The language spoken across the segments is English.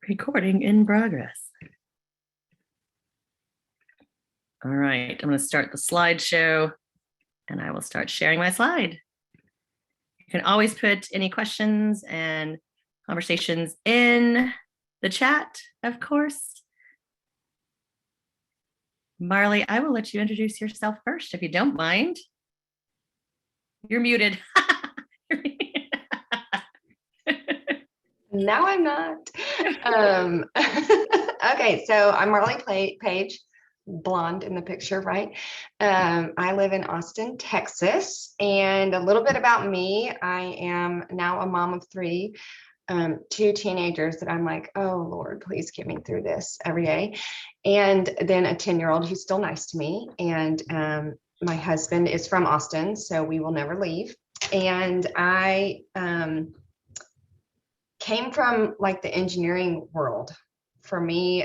Recording in progress. All right, I'm going to start the slideshow and I will start sharing my slide. You can always put any questions and conversations in the chat, of course. Marley, I will let you introduce yourself first, if you don't mind. You're muted. No, I'm not. Okay, so I'm Marley Page, blonde in the picture, right? I live in Austin, Texas, and a little bit about me. I am now a mom of three, two teenagers that I'm like, oh Lord, please get me through this every day. And then a 10-year-old who's still nice to me. And my husband is from Austin, so we will never leave. And I came from like the engineering world. For me,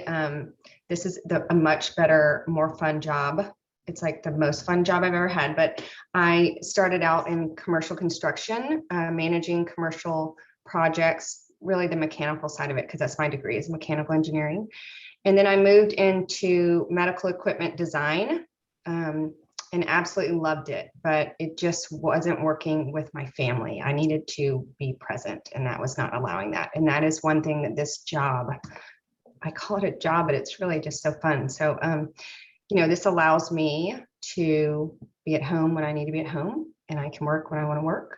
this is a much better, more fun job. It's like the most fun job I've ever had. But I started out in commercial construction, managing commercial projects, really the mechanical side of it, because that's my degree is mechanical engineering. And then I moved into medical equipment design. And absolutely loved it, but it just wasn't working with my family. I needed to be present, and that was not allowing that. And that is one thing that this job, I call it a job, but it's really just so fun. So, this allows me to be at home when I need to be at home, and I can work when I want to work.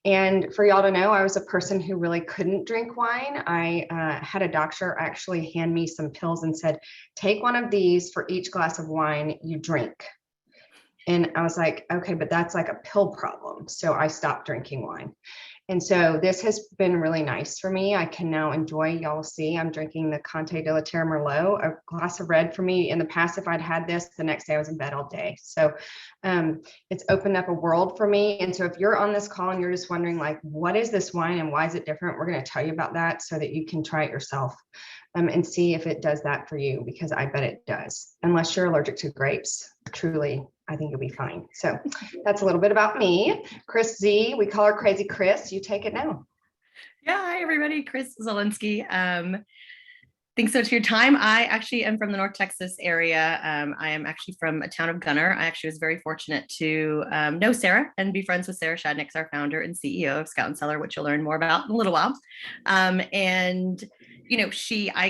And for y'all to know, I was a person who really couldn't drink wine. I had a doctor actually hand me some pills and said, take one of these for each glass of wine you drink. And I was like, okay, but that's like a pill problem. So I stopped drinking wine. And so this has been really nice for me. I can now enjoy, y'all will see, I'm drinking the Conte de la Terre Merlot, a glass of red. For me in the past, if I'd had this, the next day I was in bed all day. So it's opened up a world for me. And so if you're on this call and you're just wondering like, what is this wine and why is it different? We're going to tell you about that so that you can try it yourself and see if it does that for you, because I bet it does. Unless you're allergic to grapes, truly, I think you'll be fine. So that's a little bit about me. Chris Z, we call her Crazy Chris. You take it now. Yeah, hi everybody, Chris Zielinski. Thanks so much for your time. I actually am from the North Texas area. I am actually from a town of Gunner. I actually was very fortunate to know Sarah and be friends with Sarah Shadnick's our founder and CEO of Scout Cellar, which you'll learn more about in a little while. I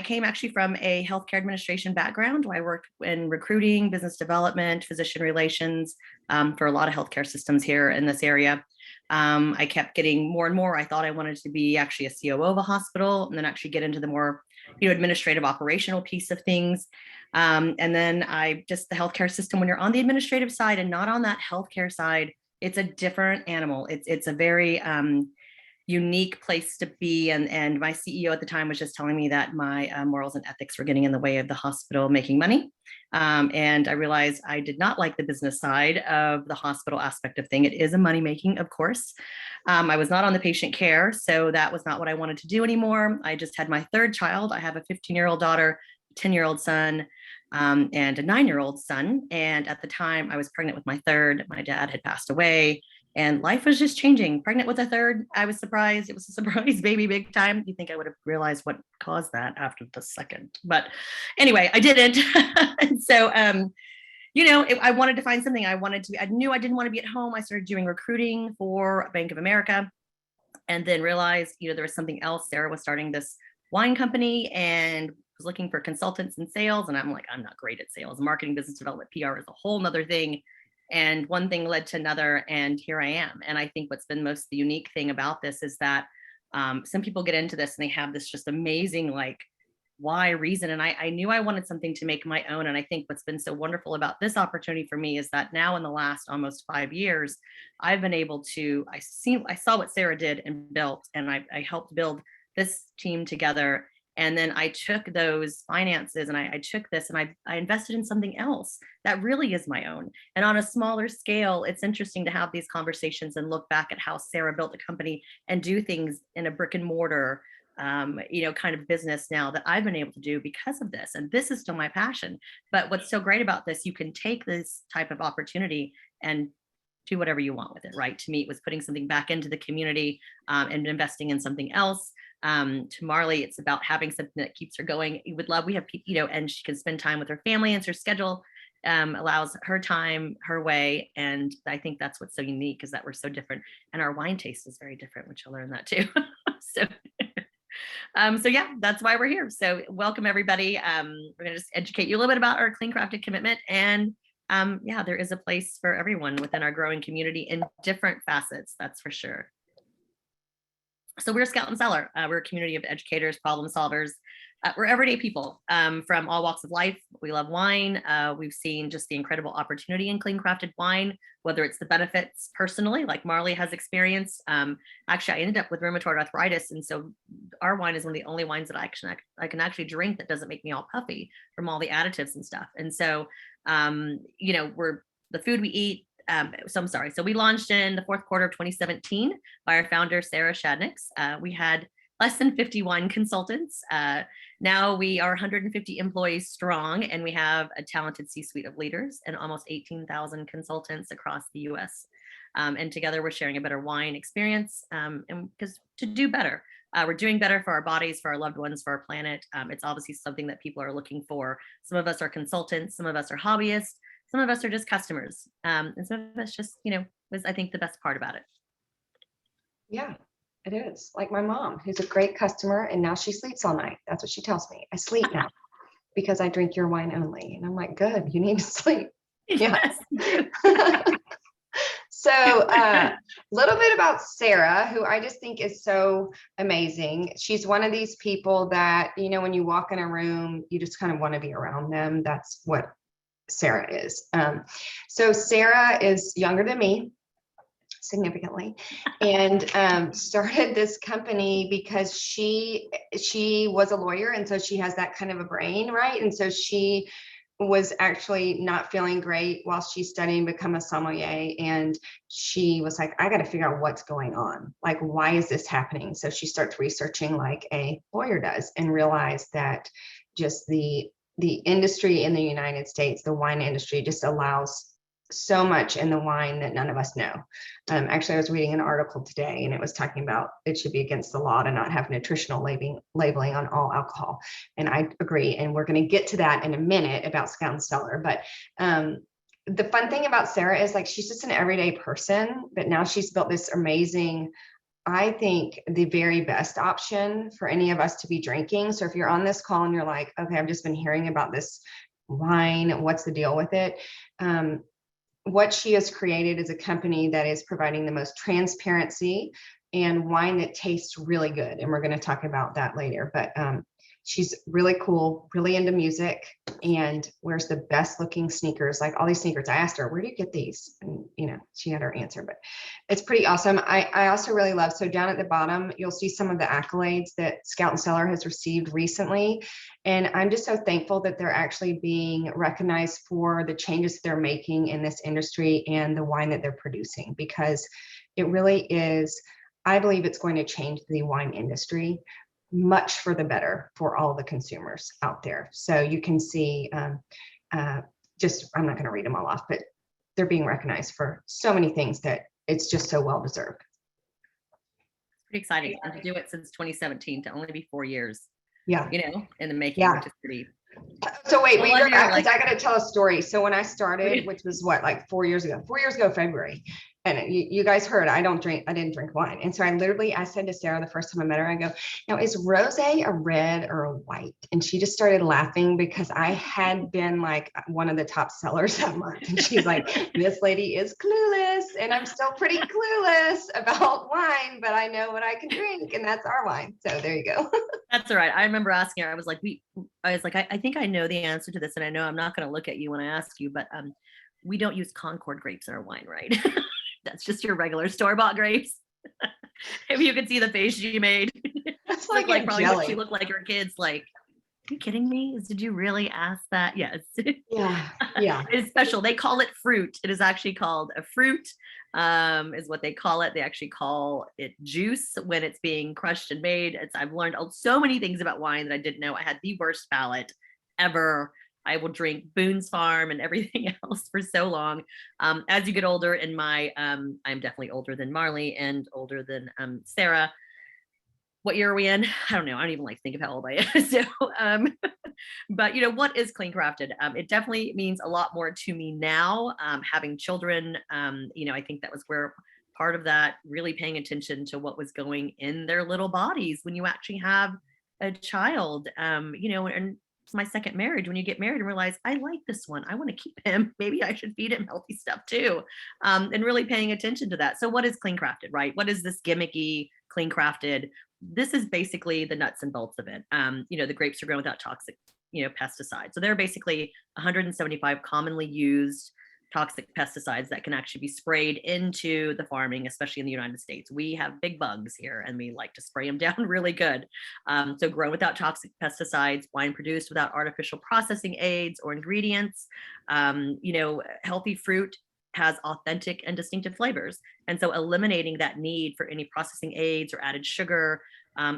came actually from a healthcare administration background. I worked in recruiting, business development, physician relations for a lot of healthcare systems here in this area. I kept getting more and more. I thought I wanted to be actually a COO of a hospital and then actually get into the more administrative operational piece of things. And then the healthcare system, when you're on the administrative side and not on that healthcare side, it's a different animal. It's a very unique place to be. And my CEO at the time was just telling me that my morals and ethics were getting in the way of the hospital making money. And I realized I did not like the business side of the hospital aspect of thing. It is a money making, of course. I was not on the patient care, so that was not what I wanted to do anymore. I just had my third child. I have a 15-year-old daughter, 10-year-old son, and a 9-year-old son. And at the time I was pregnant with my third, my dad had passed away. And life was just changing. Pregnant with a third, I was surprised. It was a surprise baby big time. You think I would have realized what caused that after the second. But anyway, I didn't. And so, I wanted to find something. I knew I didn't want to be at home. I started doing recruiting for Bank of America and then realized, there was something else. Sarah was starting this wine company and was looking for consultants in sales. And I'm like, I'm not great at sales. Marketing, business development, PR is a whole nother thing. And one thing led to another, and here I am. And I think what's been most the unique thing about this is that some people get into this and they have this just amazing why reason. And I knew I wanted something to make my own. And I think what's been so wonderful about this opportunity for me is that now in the last almost 5 years, I've been able to, I saw what Sarah did and built, and I helped build this team together. And then I took those finances and I took this and I invested in something else that really is my own. And on a smaller scale, it's interesting to have these conversations and look back at how Sarah built a company and do things in a brick and mortar kind of business now that I've been able to do because of this. And this is still my passion. But what's so great about this, you can take this type of opportunity and do whatever you want with it, right? To me, it was putting something back into the community and investing in something else. To Marley, it's about having something that keeps her going. We have people, you know, and she can spend time with her family, and her schedule allows her time, her way. And I think that's what's so unique, is that we're so different, and our wine taste is very different, which you'll learn that too. so so yeah, that's why we're here. So welcome everybody. We're gonna just educate you a little bit about our clean crafted commitment, and yeah, there is a place for everyone within our growing community in different facets, that's for sure. So we're Scout Cellar. We're a community of educators, problem solvers. We're everyday people from all walks of life. We love wine. We've seen just the incredible opportunity in clean crafted wine, whether it's the benefits personally, like Marley has experienced. Actually, I ended up with rheumatoid arthritis, and so our wine is one of the only wines that I can actually drink that doesn't make me all puffy from all the additives and stuff. And so, you know, we're the food we eat. So I'm sorry. So we launched in the fourth quarter of 2017 by our founder, Sarah Shadnicks. We had less than 50 wine consultants. Now we are 150 employees strong, and we have a talented C-suite of leaders and almost 18,000 consultants across the US. And together we're sharing a better wine experience, and because to do better. We're doing better for our bodies, for our loved ones, for our planet. It's obviously something that people are looking for. Some of us are consultants, some of us are hobbyists, some of us are just customers. And some of us just, you know, was I think the best part about it. Yeah, it is. Like my mom, who's a great customer, and now she sleeps all night. That's what she tells me. I sleep now because I drink your wine only. And I'm like, good, you need to sleep. Yeah. Yes. So a little bit about Sarah, who I just think is so amazing. She's one of these people that, you know, when you walk in a room, you just kind of want to be around them. That's what Sarah is. So Sarah is younger than me, significantly, and started this company because she was a lawyer, and so she has that kind of a brain, right? And so she was actually not feeling great while she's studying to become a sommelier, and she was like, I got to figure out what's going on, like why is this happening? So she starts researching like a lawyer does, and realized that just the industry in the United States, the wine industry, just allows so much in the wine that none of us know. Actually, I was reading an article today, and it was talking about it should be against the law to not have nutritional labeling on all alcohol. And I agree. And we're going to get to that in a minute about Scout Cellar. But the fun thing about Sarah is like, she's just an everyday person, but now she's built this amazing, I think, the very best option for any of us to be drinking. So if you're on this call and you're like, okay, I've just been hearing about this wine, what's the deal with it? What she has created is a company that is providing the most transparency and wine that tastes really good. And we're going to talk about that later. But she's really cool, really into music, and wears the best looking sneakers, like all these sneakers. I asked her, where do you get these? And, you know, she had her answer, but it's pretty awesome. I also really love, so down at the bottom, you'll see some of the accolades that Scout Cellar has received recently. And I'm just so thankful that they're actually being recognized for the changes they're making in this industry and the wine that they're producing, because it really is, I believe it's going to change the wine industry much for the better for all the consumers out there. So you can see, just, I'm not going to read them all off, but they're being recognized for so many things that it's just so well deserved. Pretty exciting. And to do it since 2017, to only be 4 years. Yeah. You know, in the making, Yeah. which is pretty. So wait, Well, I got to tell a story. So when I started, which was what, like 4 years ago, February, and you guys heard, I didn't drink wine. And so I said to Sarah the first time I met her, I go, now is rosé a red or a white? And she just started laughing because I had been like one of the top sellers that month. And she's like, this lady is clueless. And I'm still pretty clueless about wine, but I know what I can drink, and that's our wine. So there you go. That's all right. I remember asking her, I was like, I think I know the answer to this, and I know I'm not going to look at you when I ask you, but we don't use Concord grapes in our wine, right? That's just your regular store-bought grapes. If you could see the face she made. That's like probably jelly. what she looked like her kids, like, are you kidding me? Did you really ask that? Yes. Yeah. Yeah. It's special. They call it fruit. It is actually called a fruit, is what they call it. They actually call it juice when it's being crushed and made. I've learned so many things about wine that I didn't know. I had the worst palate ever. I will drink Boone's Farm and everything else for so long. As you get older, and I'm definitely older than Marley and older than Sarah. What year are we in? I don't know. I don't even like think of how old I am. So, but what is clean crafted? It definitely means a lot more to me now. Having children, I think that was where part of that really paying attention to what was going in their little bodies when you actually have a child. And it's my second marriage. When you get married and realize, I like this one, I want to keep him. Maybe I should feed him healthy stuff too. And really paying attention to that. So, what is clean crafted, right? What is this gimmicky clean crafted? This is basically the nuts and bolts of it. The grapes are grown without toxic, pesticides. So there are basically 175 commonly used toxic pesticides that can actually be sprayed into the farming, especially in the United States. We have big bugs here and we like to spray them down really good. So grown without toxic pesticides, wine produced without artificial processing aids or ingredients, healthy fruit has authentic and distinctive flavors. And so eliminating that need for any processing aids or added sugar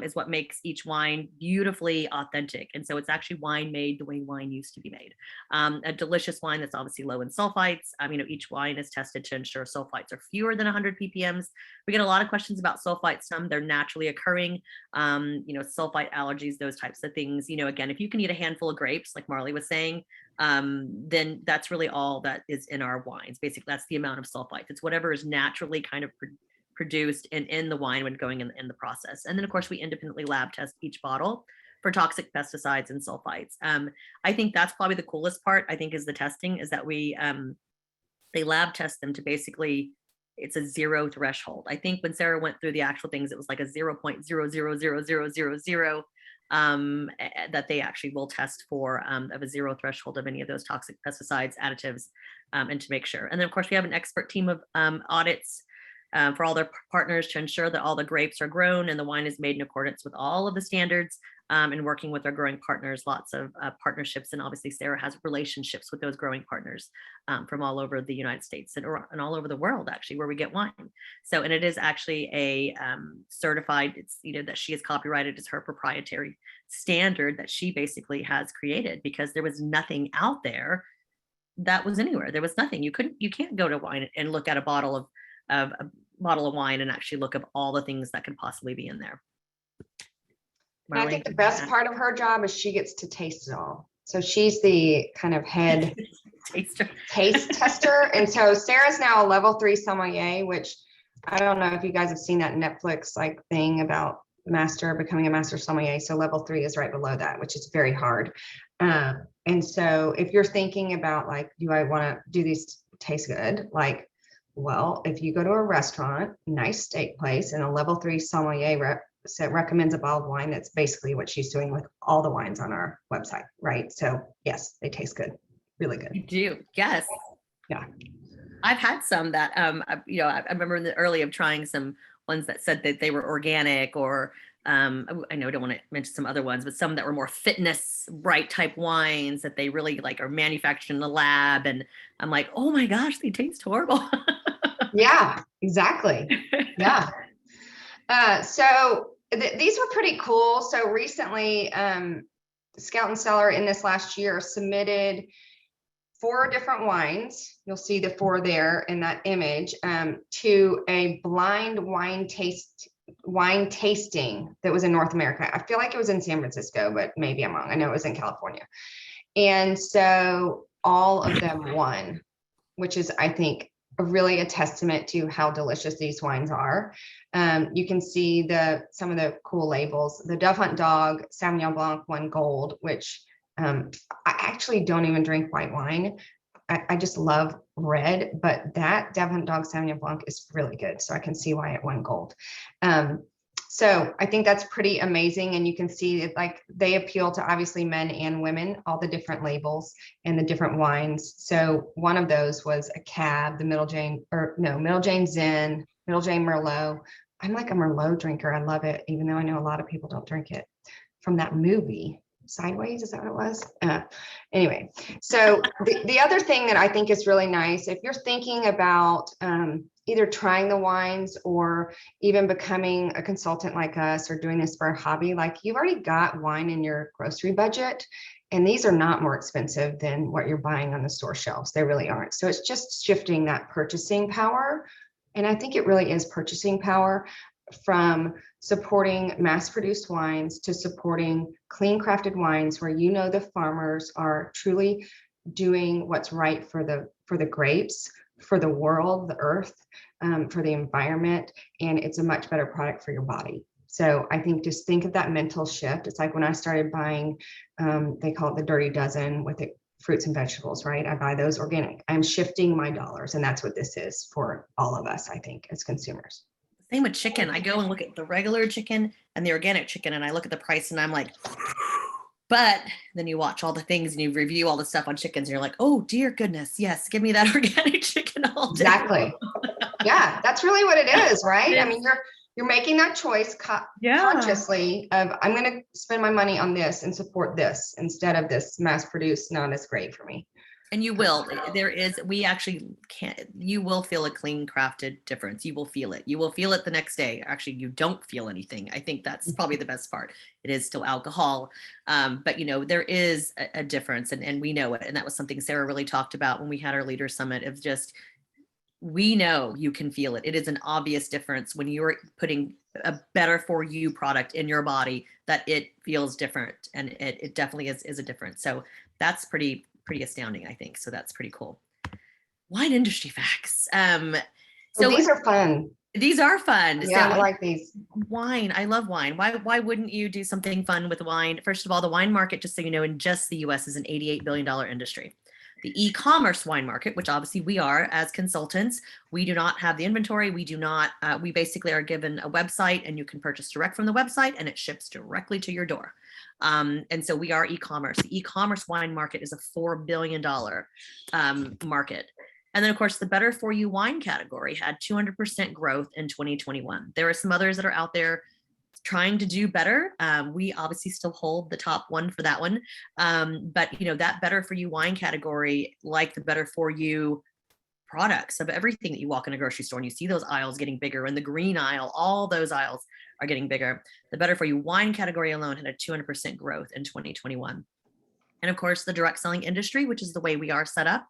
is what makes each wine beautifully authentic. And so it's actually wine made the way wine used to be made. A delicious wine that's obviously low in sulfites. Each wine is tested to ensure sulfites are fewer than 100 ppms. We get a lot of questions about sulfites. Some they're naturally occurring, sulfite allergies, those types of things. Again, if you can eat a handful of grapes, like Marley was saying, then that's really all that is in our wines. Basically, that's the amount of sulfites. It's whatever is naturally kind of produced in the wine when going in the process. And then, of course, we independently lab test each bottle for toxic pesticides and sulfites. I think that's probably the coolest part, I think, is the testing, is that they lab test them to basically, it's a zero threshold. I think when Sarah went through the actual things, it was like a 0.000000 that they actually will test for of a zero threshold of any of those toxic pesticides, additives, and to make sure. And then, of course, we have an expert team of audits for all their partners to ensure that all the grapes are grown and the wine is made in accordance with all of the standards, and working with our growing partners, lots of partnerships. And obviously Sarah has relationships with those growing partners from all over the United States and all over the world, actually, where we get wine. So, and it is actually a certified, it's, that she has copyrighted as her proprietary standard that she basically has created, because there was nothing out there that was anywhere. There was nothing. You can't go to wine and look at a bottle of wine and actually look up all the things that could possibly be in there. And I think the best part of her job is she gets to taste it all. So she's the kind of head taste tester. And so Sarah's now a level 3 sommelier, which I don't know if you guys have seen that Netflix thing about becoming a master sommelier. So level 3 is right below that, which is very hard. And so if you're thinking about do I want to do these taste good? Well, if you go to a restaurant, nice steak place, and a level 3 sommelier recommends a bottle of wine, that's basically what she's doing with all the wines on our website, right? So yes, they taste good, really good. You do, yes. Yeah. I've had some that, I remember in the early of trying some ones that said that they were organic, or I know I don't want to mention some other ones, but some that were more fitness bright type wines that they really are manufactured in the lab. And I'm like, oh my gosh, they taste horrible. Yeah, exactly. Yeah. So these were pretty cool. So recently, Scout Cellar in this last year submitted 4 different wines. You'll see the 4 there in that image, to a blind wine tasting that was in North America. I feel like it was in San Francisco, but maybe I'm wrong. I know it was in California. And so all of them won, which is, I think, really a testament to how delicious these wines are. You can see some of the cool labels. The Dove Hunt Dog Sauvignon Blanc won gold, which I actually don't even drink white wine. I just love red, but that Dove Hunt Dog Sauvignon Blanc is really good. So I can see why it won gold. So I think that's pretty amazing. And you can see it, they appeal to obviously men and women, all the different labels and the different wines. So one of those was a Cab, the Middle Jane Zen, Middle Jane Merlot. I'm like a Merlot drinker. I love it, even though I know a lot of people don't drink it. From that movie, Sideways, is that what it was? Anyway, so the other thing that I think is really nice, if you're thinking about either trying the wines or even becoming a consultant like us or doing this for a hobby, you've already got wine in your grocery budget. And these are not more expensive than what you're buying on the store shelves. They really aren't. So it's just shifting that purchasing power. And I think it really is purchasing power from supporting mass-produced wines to supporting clean crafted wines where you know the farmers are truly doing what's right for the grapes, for the world, the earth, for the environment, and it's a much better product for your body. So I think just think of that mental shift. It's like when I started buying, they call it the dirty dozen with the fruits and vegetables, right? I buy those organic. I'm shifting my dollars, and that's what this is for all of us, I think, as consumers. Same with chicken. I go and look at the regular chicken and the organic chicken, and I look at the price and I'm like, but then you watch all the things and you review all the stuff on chickens and you're like, oh dear goodness, yes, give me that organic chicken all day. Exactly. Yeah, that's really what it is, right? I mean, you're making that choice consciously of I'm going to spend my money on this and support this instead of this mass produced, not as great for me. And you will. We actually can't, you will feel a clean crafted difference. You will feel it. You will feel it the next day. Actually, you don't feel anything. I think that's probably the best part. It is still alcohol. But there is a difference and we know it. And that was something Sarah really talked about when we had our leader summit of just, we know you can feel it. It is an obvious difference when you're putting a better for you product in your body that it feels different. And it definitely is a difference. So that's pretty astounding, I think. So that's pretty cool. Wine industry facts. So these are fun. These are fun. Yeah, so I like these. Wine. I love wine. Why wouldn't you do something fun with wine? First of all, the wine market, just so you know, in just the US is an $88 billion industry. The e-commerce wine market, which obviously we are as consultants, we do not have the inventory. We do not, we basically are given a website and you can purchase direct from the website and it ships directly to your door. And so we are e-commerce. The e-commerce wine market is a $4 billion market. And then of course, the better for you wine category had 200% growth in 2021. There are some others that are out there trying to do better. We obviously still hold the top one for that one. But that better for you wine category, like the better for you products of everything that you walk in a grocery store and you see those aisles getting bigger, and the green aisle, all those aisles are getting bigger. The better for you wine category alone had a 200% growth in 2021. And of course, the direct selling industry, which is the way we are set up,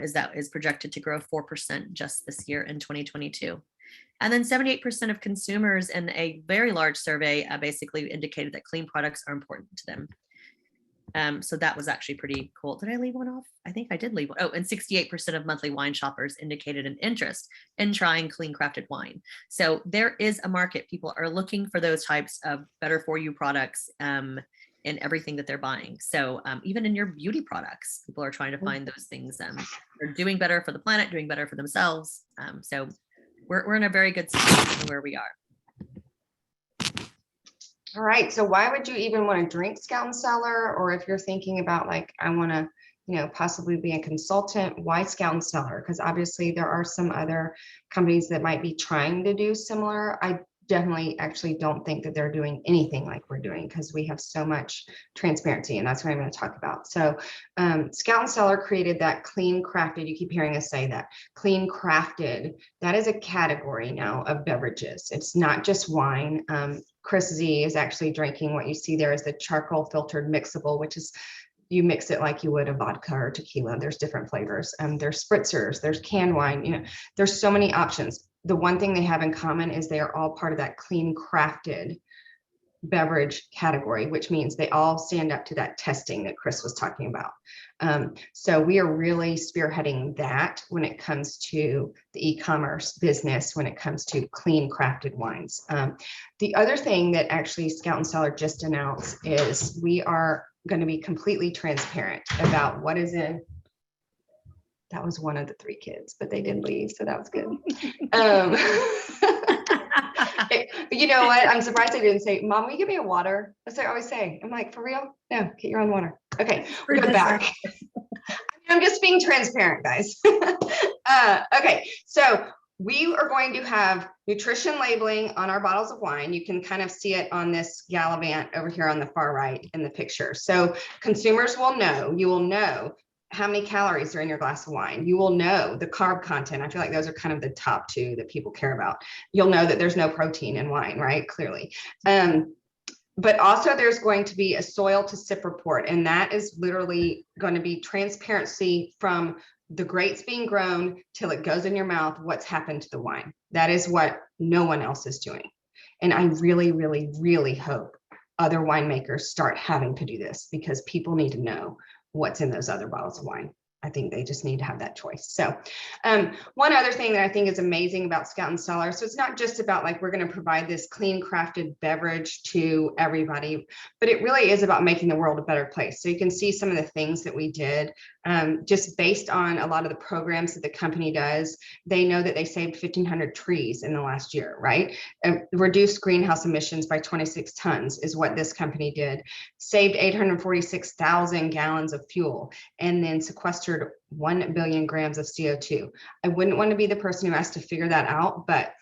is projected to grow 4% just this year in 2022. And then 78% of consumers in a very large survey basically indicated that clean products are important to them. So that was actually pretty cool. Did I leave one off? I think I did leave one. Oh, and 68% of monthly wine shoppers indicated an interest in trying clean crafted wine. So there is a market. People are looking for those types of better for you products in everything that they're buying. So even in your beauty products, people are trying to find those things. They're doing better for the planet, doing better for themselves. So we're in a very good situation where we are. All right. So why would you even want to drink Scout Cellar? Or if you're thinking about like, I want to, possibly be a consultant, why Scout Cellar? Because obviously there are some other companies that might be trying to do similar. I definitely actually don't think that they're doing anything like we're doing because we have so much transparency, and that's what I'm going to talk about. So Scout Cellar created that clean crafted, you keep hearing us say that, clean crafted, that is a category now of beverages. It's not just wine. Chris Z is actually drinking, what you see there is the charcoal filtered mixable, which is you mix it like you would a vodka or tequila. There's different flavors. There's spritzers, there's canned wine, there's so many options. The one thing they have in common is they are all part of that clean crafted beverage category, which means they all stand up to that testing that Chris was talking about. So we are really spearheading that when it comes to the e-commerce business, when it comes to clean crafted wines. The other thing that actually Scout Cellar just announced is we are going to be completely transparent about what is in. That was one of the three kids, but they did leave, so that was good. But you know what? I'm surprised they didn't say, Mom, will you give me a water? That's what I always say. I'm like, for real? No, get your own water. Okay, we'll go back. I'm just being transparent, guys. Okay, so we are going to have nutrition labeling on our bottles of wine. You can kind of see it on this Gallivant over here on the far right in the picture. So consumers will know, you will know how many calories are in your glass of wine. You will know the carb content. I feel like those are kind of the top two that people care about. You'll know that there's no protein in wine, right? Clearly. but also there's going to be a soil to sip report, and that is literally going to be transparency from the grapes being grown till it goes in your mouth, what's happened to the wine. That is what no one else is doing. And I really, really, really hope other winemakers start having to do this, because people need to know what's in those other bottles of wine. I think they just need to have that choice. So one other thing that I think is amazing about Scout Cellar, so it's not just about like we're going to provide this clean crafted beverage to everybody, but it really is about making the world a better place. So you can see some of the things that we did just based on a lot of the programs that the company does. They know that they saved 1,500 trees in the last year, right? Reduced greenhouse emissions by 26 tons is what this company did. Saved 846,000 gallons of fuel, and then sequestered 1 billion grams of CO2. I wouldn't want to be the person who has to figure that out, but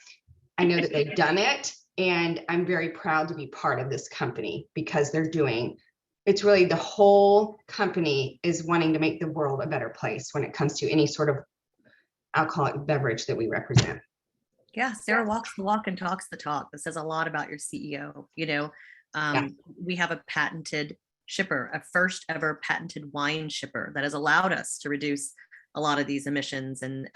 I know that they've done it, and I'm very proud to be part of this company, because they're doing, it's really the whole company is wanting to make the world a better place when it comes to any sort of alcoholic beverage that we represent. Yeah, Sarah walks the walk and talks the talk. That says a lot about your CEO. We have a patented shipper, a first ever patented wine shipper that has allowed us to reduce a lot of these emissions and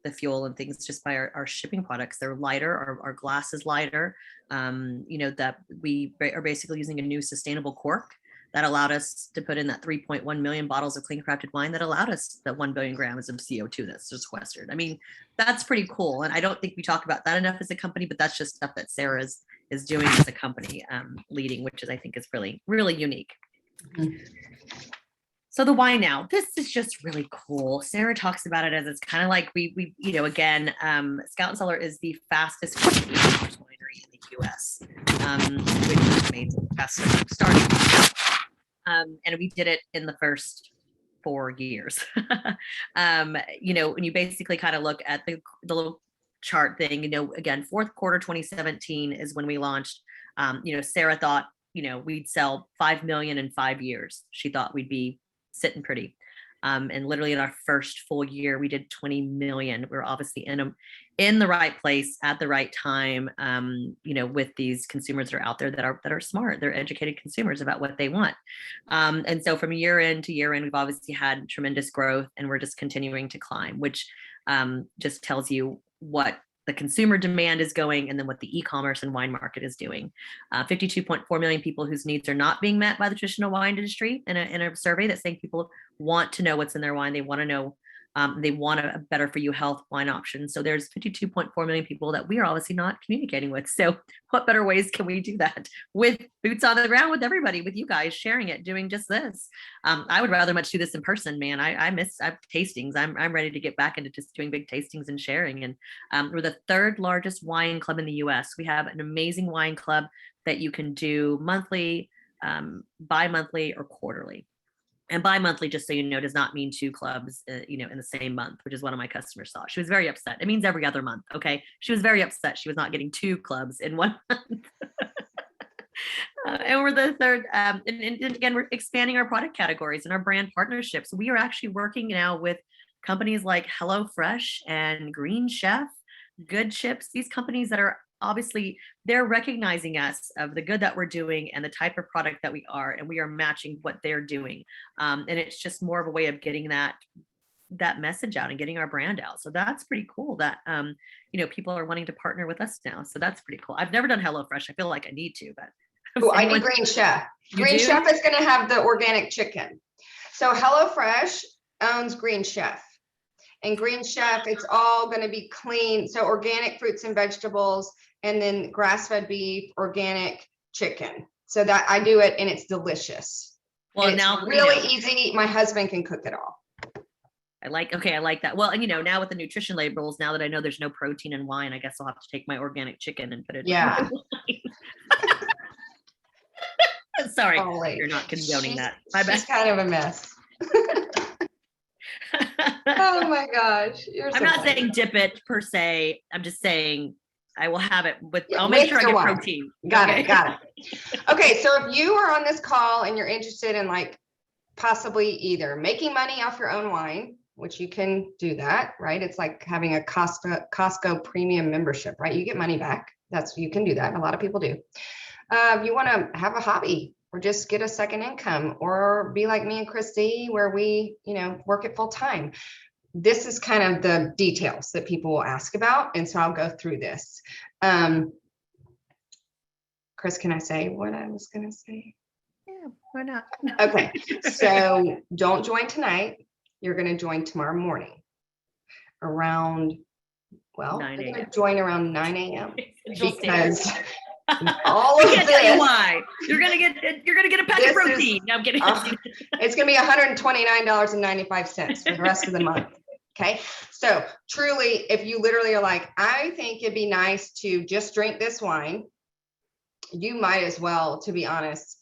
the fuel and things just by our shipping products. They're lighter, our glass is lighter. That we are basically using a new sustainable cork that allowed us to put in that 3.1 million bottles of clean crafted wine that allowed us that 1 billion grams of CO2 that's sequestered. I mean, that's pretty cool. And I don't think we talk about that enough as a company, but that's just stuff that Sarah is doing as a company, leading, which is, I think, is really, really unique. Mm-hmm. So the wine now, this is just really cool. Sarah talks about it as it's kind of like we again, Scout Cellar is the fastest winery in the US, which is amazing. Fastest starting. And we did it in the first 4 years. When you basically kind of look at the little chart thing, again, fourth quarter 2017 is when we launched. Sarah thought, we'd sell 5 million in 5 years. She thought we'd be sitting pretty. And literally in our first full year, we did 20 million. We're obviously in the right place at the right time, with these consumers that are out there that are smart. They're educated consumers about what they want. And so from year in to year in, we've obviously had tremendous growth, and we're just continuing to climb, which just tells you what the consumer demand is going, and then what the e-commerce and wine market is doing. 52.4 million people whose needs are not being met by the traditional wine industry in a survey that's saying people want to know what's in their wine. They want to know, they want a better for you health wine option. So there's 52.4 million people that we are obviously not communicating with. So what better ways can we do that? With boots on the ground, with everybody, with you guys sharing it, doing just this. I would rather much do this in person, man. I miss tastings. I'm ready to get back into just doing big tastings and sharing. And we're the third largest wine club in the US. We have an amazing wine club that you can do monthly, bi-monthly, or quarterly. And bi-monthly, just so you know, does not mean 2 clubs, in the same month, which is one of my customers thought. She was very upset. It means every other month. Okay. She was very upset. She was not getting 2 clubs in 1 month. And we're the third. And again, we're expanding our product categories and our brand partnerships. We are actually working now with companies like HelloFresh and Green Chef, Good Chips, these companies that are obviously, they're recognizing us of the good that we're doing and the type of product that we are, and we are matching what they're doing. And it's just more of a way of getting that message out and getting our brand out. So that's pretty cool that, people are wanting to partner with us now. So that's pretty cool. I've never done HelloFresh. I feel like I need to, but. Oh, I do Green Chef. Green Chef is going to have the organic chicken. So HelloFresh owns Green Chef. And Green Chef, it's all going to be clean. So organic fruits and vegetables, and then grass-fed beef, organic chicken. So that I do it, and it's delicious. Well, and now it's really easy. My husband can cook it all. I like that. Well, and now with the nutrition labels, now that I know there's no protein in wine, I guess I'll have to take my organic chicken and put it. Yeah. Sorry, you're not condoning that. My bad. She's kind of a mess. Oh my gosh. I'm not saying dip it per se. I'm just saying I will have it with, I'll make sure I get protein. Got it. Okay. So if you are on this call and you're interested in like possibly either making money off your own wine, which you can do that, right? It's like having a Costco premium membership, right? You get money back. You can do that. A lot of people do. You want to have a hobby or just get a second income, or be like me and Christy, where we, work it full time. This is kind of the details that people will ask about. And so I'll go through this. Chris, can I say what I was going to say? Yeah, why not? Okay. So don't join tonight. You're going to join tomorrow morning around, well, 9 you're going a.m. to join around 9 a.m. Central because Standard. all I of can't tell you this, why. You're gonna get a pack This of protein. No, I'm kidding. it's going to be $129.95 for the rest of the month. Okay. So truly, if you literally are like, I think it'd be nice to just drink this wine, you might as well, to be honest,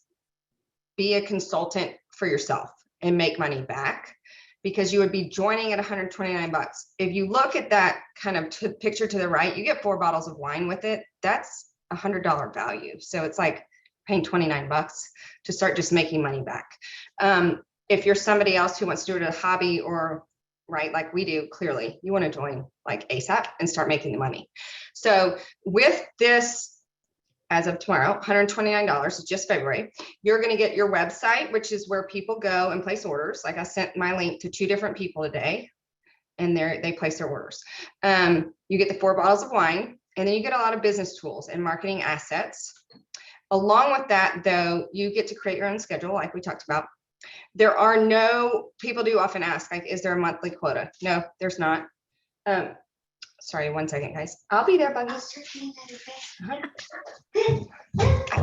be a consultant for yourself and make money back, because you would be joining at 129 bucks. If you look at that kind of picture to the right, you get 4 bottles of wine with it. That's $100 value. So it's like paying 29 bucks to start just making money back. If you're somebody else who wants to do it as a hobby, or right, like we do, clearly you want to join like ASAP and start making the money. So with this, as of tomorrow, $129, just February, you're going to get your website, which is where people go and place orders. Like I sent my link to 2 different people today, and they place their orders. You get the 4 bottles of wine, and then you get a lot of business tools and marketing assets. Along with that, though, you get to create your own schedule, like we talked about. There are no, people do often ask, like, is there a monthly quota? No, there's not. Sorry, 1 second, guys. I'll be there, Buggies.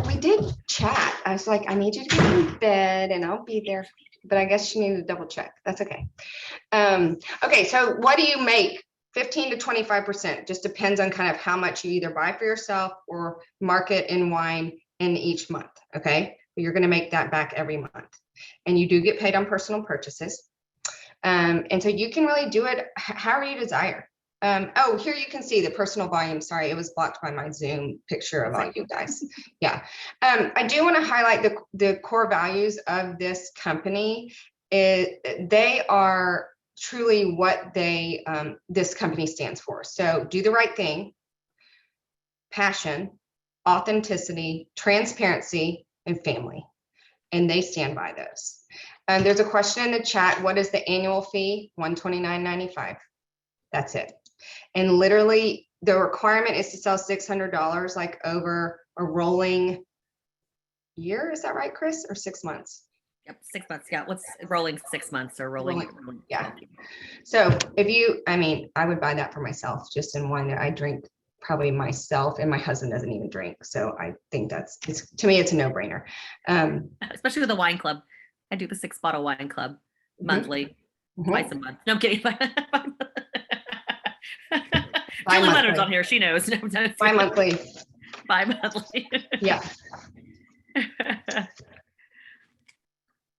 We did chat. I was like, I need you to get in bed and I'll be there. But I guess she needed to double check. That's okay. Okay, so what do you make? 15 to 25%. Just depends on kind of how much you either buy for yourself or market in wine in each month. Okay, but you're going to make that back every month. And you do get paid on personal purchases. And so you can really do it however you desire. Oh, here you can see the personal volume. Sorry, it was blocked by my Zoom picture of all you guys. Yeah. I do want to highlight the core values of this company. They are truly what this company stands for. So do the right thing, passion, authenticity, transparency, and family. And they stand by those. There's a question in the chat. What is the annual fee? $129.95. That's it. And literally the requirement is to sell $600 like over a rolling year. Is that right, Chris? Or 6 months? Yep, 6 months. Yeah, what's rolling 6 months or rolling? Yeah. So if you, I would buy that for myself, just in one that I drink probably myself, and my husband doesn't even drink. So I think to me, it's a no-brainer. Especially with the wine club. I do the 6-bottle wine club monthly, twice a month. No, I'm kidding. Julie Leonard's on here. She knows. Bi-monthly. Bi-monthly. Yeah.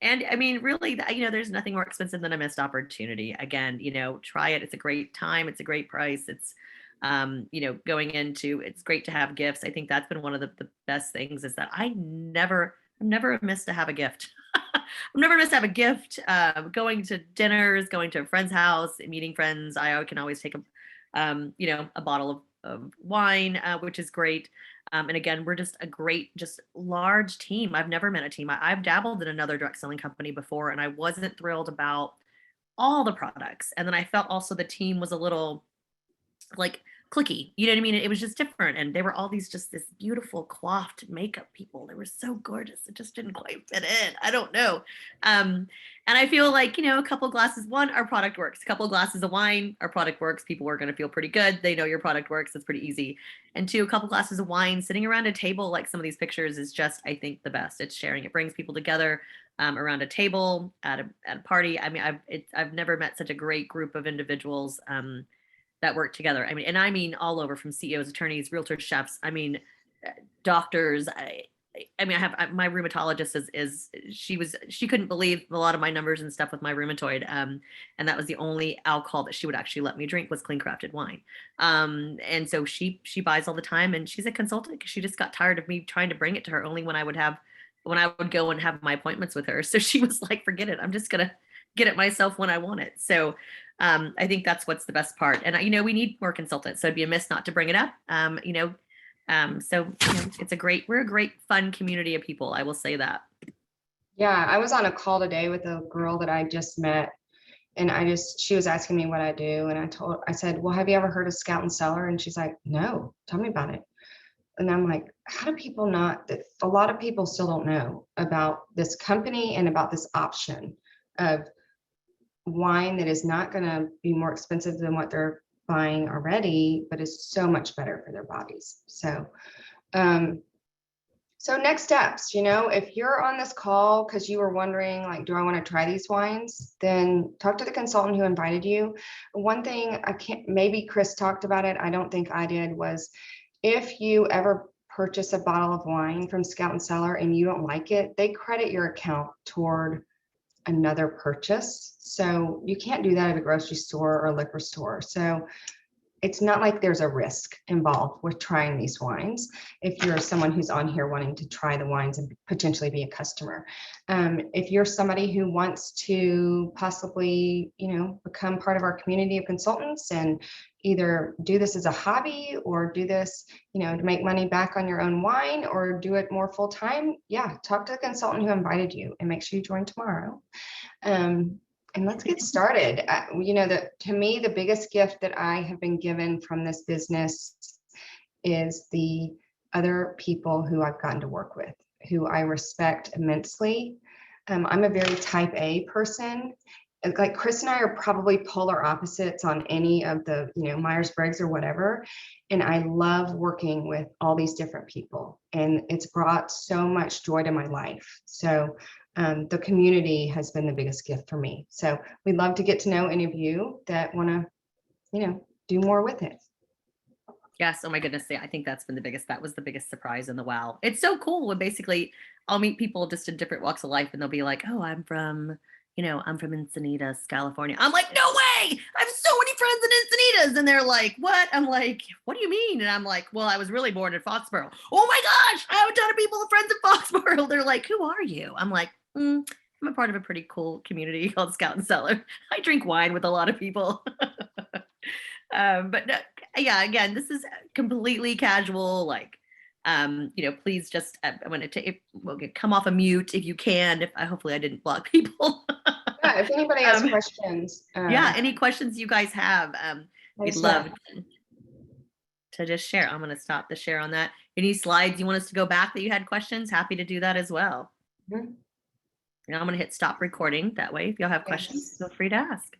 And really, there's nothing more expensive than a missed opportunity. Again, try it. It's a great time. It's a great price. It's, going into, it's great to have gifts. I think that's been one of the best things, is that I've never missed to have a gift. I've never missed to have a gift. Going to dinners, going to a friend's house, meeting friends. I can always take a bottle of wine, which is great. And again, we're just a great, just large team. I've never met a team. I've dabbled in another direct selling company before, and I wasn't thrilled about all the products. And then I felt also the team was a little like clicky, you know what I mean? It was just different. And they were all this beautiful coiffed makeup people. They were so gorgeous. It just didn't quite fit in. I don't know. And I feel like, a couple glasses, one, our product works. A couple of glasses of wine, our product works. People are going to feel pretty good. They know your product works. It's pretty easy. And 2, a couple glasses of wine sitting around a table, like some of these pictures, is just, I think, the best. It's sharing. It brings people together around a table at a party. I've never met such a great group of individuals that work together. I mean all over, from CEOs, attorneys, realtors, chefs. Doctors. I have my rheumatologist she couldn't believe a lot of my numbers and stuff with my rheumatoid. And that was the only alcohol that she would actually let me drink, was clean crafted wine. And so she buys all the time, and she's a consultant because she just got tired of me trying to bring it to her only when I would go and have my appointments with her. So she was like, forget it. I'm just going to get it myself when I want it. So I think that's what's the best part. And we need more consultants. So it'd be amiss not to bring it up. So we're a great fun community of people. I will say that. Yeah, I was on a call today with a girl that I just met, and she was asking me what I do, and I said, well, have you ever heard of Scout Cellar? And she's like, no, tell me about it. And I'm like, how do people not, that a lot of people still don't know about this company and about this option of wine that is not going to be more expensive than what they're buying already, but is so much better for their bodies. Um, so next steps, if you're on this call because you were wondering, like, do I want to try these wines? Then talk to the consultant who invited you. One thing maybe Chris talked about it, I don't think I did, was if you ever purchase a bottle of wine from Scout Cellar and you don't like it, they credit your account toward another purchase. So you can't do that at a grocery store or a liquor store. So it's not like there's a risk involved with trying these wines if you're someone who's on here wanting to try the wines and potentially be a customer. If you're somebody who wants to possibly, become part of our community of consultants and either do this as a hobby or do this, to make money back on your own wine or do it more full time, talk to the consultant who invited you and make sure you join tomorrow. And let's get started. To me, the biggest gift that I have been given from this business is the other people who I've gotten to work with, who I respect immensely. I'm a very type A person. Like Chris and I are probably polar opposites on any of the, Myers-Briggs or whatever. And I love working with all these different people. And it's brought so much joy to my life. So the community has been the biggest gift for me. So we'd love to get to know any of you that want to, do more with it. Yes. Oh my goodness. Yeah, I think that was the biggest surprise in the wow. It's so cool when basically I'll meet people just in different walks of life and they'll be like, oh, I'm from Encinitas, California. I'm like, no way. I have so many friends in Encinitas. And they're like, what? I'm like, what do you mean? And I'm like, well, I was really born in Foxborough. Oh my gosh. I have a ton of people, friends in Foxborough. They're like, who are you? I'm like, I'm a part of a pretty cool community called Scout Cellar. I drink wine with a lot of people. But yeah, again, this is completely casual. Like, please just, I'm going to come off a mute if you can. Hopefully I didn't block people. Yeah, if anybody has questions. Any questions you guys have, we'd love to just share. I'm going to stop the share on that. Any slides you want us to go back that you had questions? Happy to do that as well. Mm-hmm. And I'm going to hit stop recording. That way, if y'all have questions, feel free to ask.